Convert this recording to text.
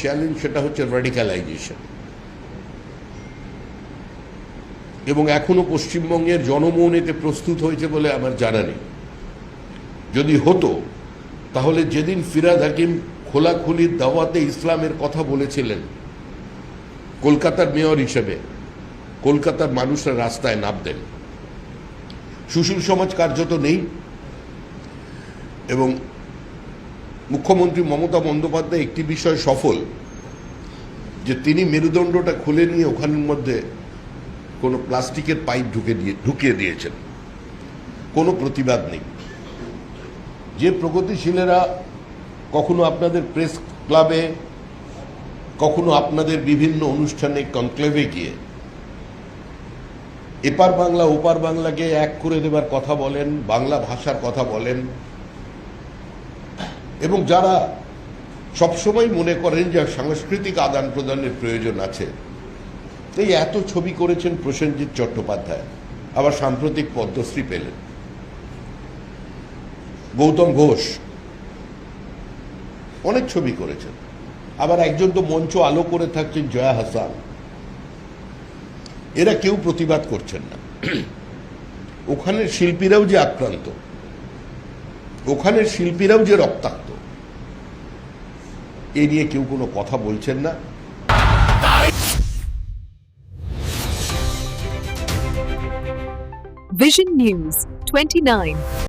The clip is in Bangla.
চ্যালেঞ্জ, সেটা হচ্ছে র্যাডিক্যালাইজেশন। এবং এখনো পশ্চিমবঙ্গের জনমন এতে প্রস্তুত হয়েছে বলে আমার জানা নেই। যদি হতো তাহলে যেদিন ফিরহাদ হাকিম খোলাখুলি দাওয়াতে ইসলামের কথা বলেছিলেন কলকাতার মেয়র হিসেবে, কলকাতার মানুষরা রাস্তায় নামতেন। সুশীল সমাজ কার্যত নেই, এবং মুখ্যমন্ত্রী মমতা বন্দ্যোপাধ্যায় একটি বিষয় সফল, যে তিনি মেরুদণ্ডটা খুলে নিয়ে ওখানের মধ্যে কোনো প্লাস্টিকের পাইপ ঢুকিয়ে দিয়েছেন। কোনো প্রতিবাদ নেই। যে প্রগতিশীলেরা কখনো আপনাদের প্রেস ক্লাবে, কখনো আপনাদের বিভিন্ন অনুষ্ঠানে কনক্লেভে গিয়ে এপার বাংলা ওপার বাংলাকে এক করে দেবার কথা বলেন, বাংলা ভাষার কথা বলেন, এবং যারা সবসময় মনে করেন যে সাংস্কৃতিক আদান প্রদানের প্রয়োজন আছে, এই এত ছবি করেছেন প্রসেনজিৎ চট্টোপাধ্যায়, আবার সাম্প্রতিক পদ্মশ্রী পেলেন। গৌতম ঘোষ অনেক ছবি করেছেন, আবার একজন তো মঞ্চ আলো করে থাকছেন জয়া হাসান। এরা কেউ প্রতিবাদ করছেন না। ওখানের শিল্পীরাও যে আক্রান্ত, ওখানের শিল্পীরাও যে রক্তাক্ত, এ নিয়ে কেউ কোনো কথা বলছেন না। Vision News 29